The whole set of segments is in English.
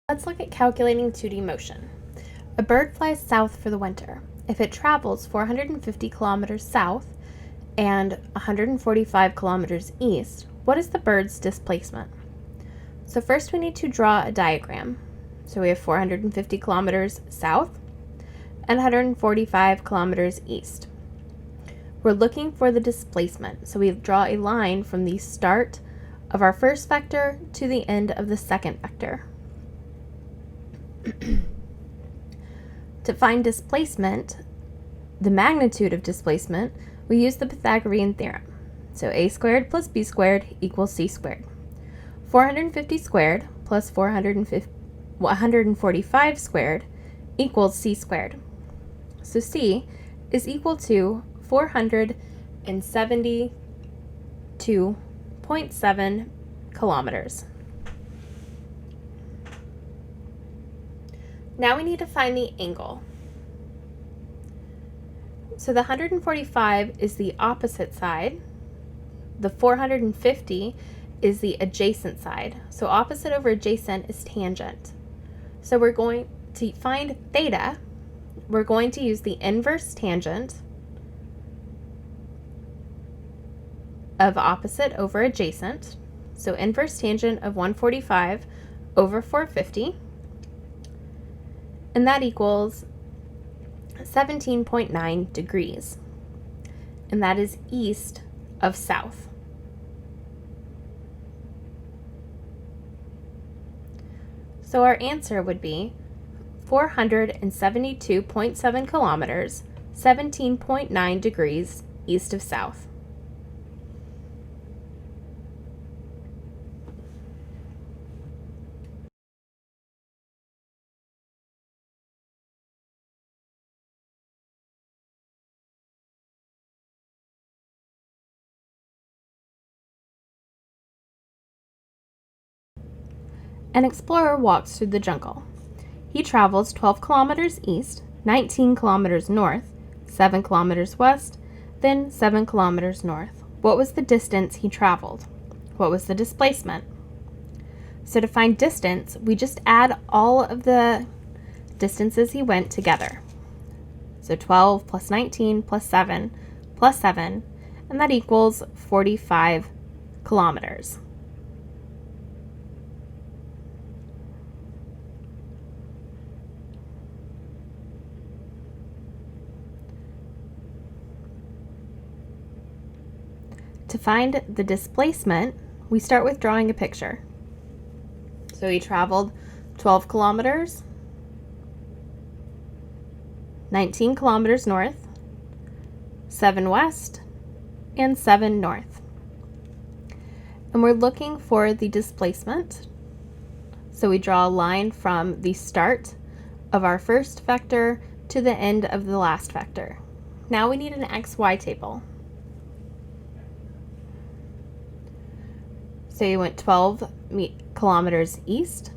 Let's look at calculating 2D motion. A bird flies south for the winter. If it travels 450 kilometers south and 145 kilometers east, what is the bird's displacement? So first we need to draw a diagram. So we have 450 kilometers south and 145 kilometers east. We're looking for the displacement, so we draw a line from the start of our first vector to the end of the second vector. To find displacement, the magnitude of displacement, we use the Pythagorean theorem. So a squared plus b squared equals c squared. 450 squared plus 145 squared equals c squared. So c is equal to 472.7 kilometers. Now we need to find the angle. So the 145 is the opposite side. The 450 is the adjacent side. So opposite over adjacent is tangent. So we're going to find theta. We're going to use the inverse tangent of opposite over adjacent. So inverse tangent of 145 over 450. And that equals 17.9 degrees. And that is east of south. So our answer would be 472.7 kilometers, 17.9 degrees east of south. An explorer walks through the jungle. He travels 12 kilometers east, 19 kilometers north, 7 kilometers west, then 7 kilometers north. What was the distance he traveled? What was the displacement? So to find distance, we just add all of the distances he went together. So 12 plus 19 plus 7 plus 7, and that equals 45 kilometers. To find the displacement, we start with drawing a picture. So he traveled 12 kilometers, 19 kilometers north, 7 west, and 7 north. And we're looking for the displacement. So we draw a line from the start of our first vector to the end of the last vector. Now we need an XY table. So you went 12 kilometers east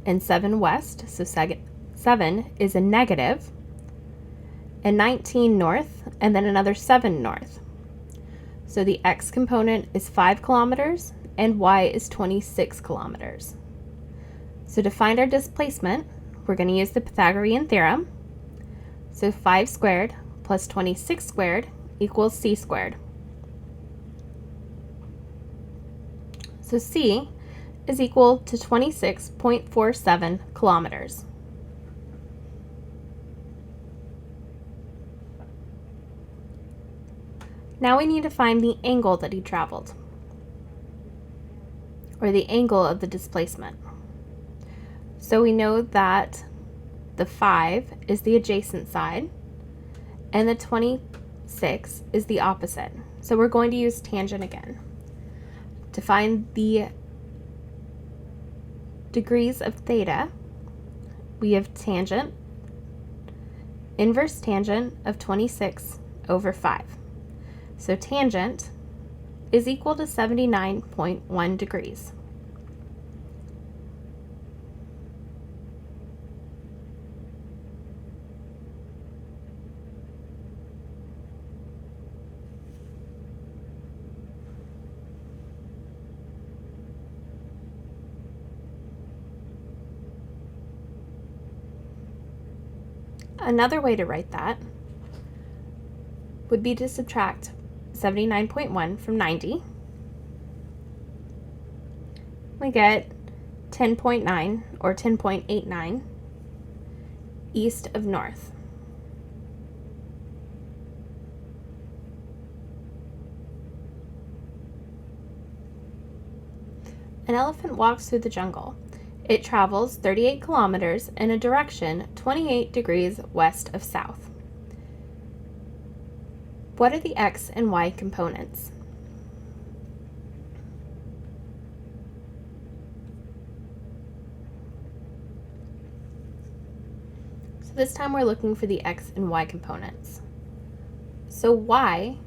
and 7 west, so 7 is a negative, and 19 north, and then another 7 north. So the x component is 5 kilometers and y is 26 kilometers. So to find our displacement, we're going to use the Pythagorean theorem. So 5 squared plus 26 squared equals c squared. So c is equal to 26.47 kilometers. Now we need to find the angle that he traveled, or the angle of the displacement. So we know that the 5 is the adjacent side, and the 26 is the opposite. So we're going to use tangent again. To find the degrees of theta, we have tangent, inverse tangent of 26 over 5. So tangent is equal to 79.1 degrees. Another way to write that would be to subtract 79.1 from 90. We get 10.9 or 10.89 east of north. An elephant walks through the jungle. It travels 38 kilometers in a direction 28 degrees west of south. What are the x and y components? So this time we're looking for the x and y components. So y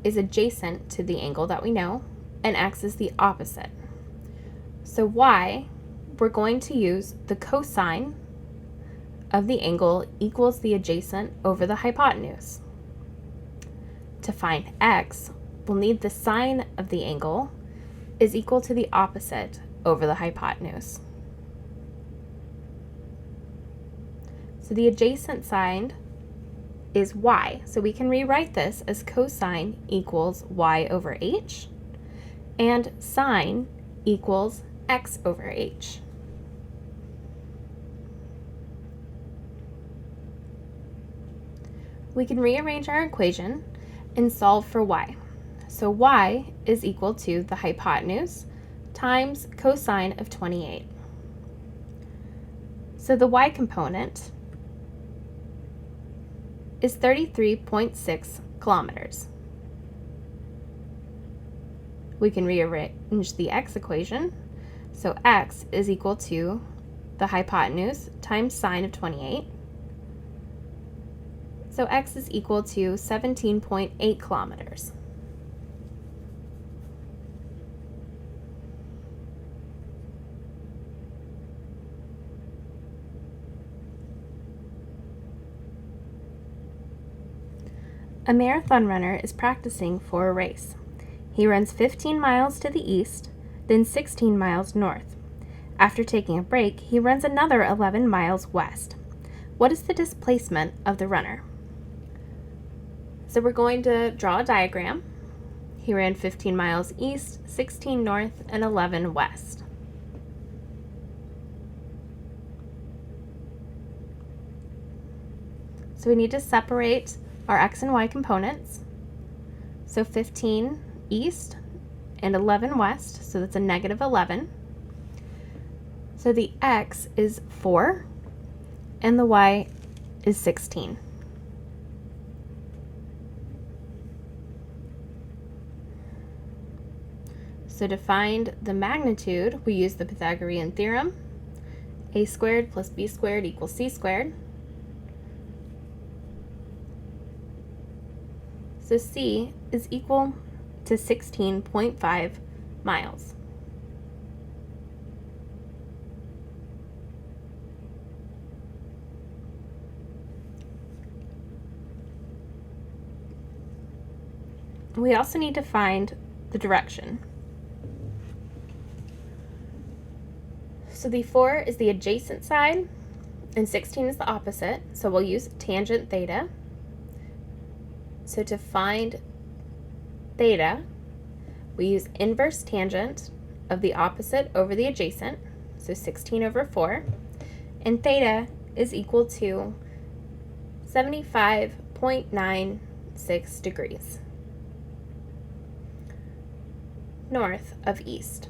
is adjacent to the angle that we know, and x is the opposite. So y, we're going to use the cosine of the angle equals the adjacent over the hypotenuse. To find x, we'll need the sine of the angle is equal to the opposite over the hypotenuse. So the adjacent side is y, so we can rewrite this as cosine equals y over h, and sine equals x over h. We can rearrange our equation and solve for y. So y is equal to the hypotenuse times cosine of 28. So the y component is 33.6 kilometers. We can rearrange the x equation. So x is equal to the hypotenuse times sine of 28. So x is equal to 17.8 kilometers. A marathon runner is practicing for a race. He runs 15 miles to the east, then 16 miles north. After taking a break, he runs another 11 miles west. What is the displacement of the runner? So we're going to draw a diagram. He ran 15 miles east, 16 north, and 11 west. So we need to separate our x and y components. So 15 east and 11 west, so that's a negative 11. So the x is 4 and the y is 16. So to find the magnitude, we use the Pythagorean theorem. A squared plus b squared equals c squared. So c is equal to 16.5 miles. We also need to find the direction. So the 4 is the adjacent side, and 16 is the opposite, so we'll use tangent theta. So to find theta, we use inverse tangent of the opposite over the adjacent, so 16 over 4, and theta is equal to 75.96 degrees north of east.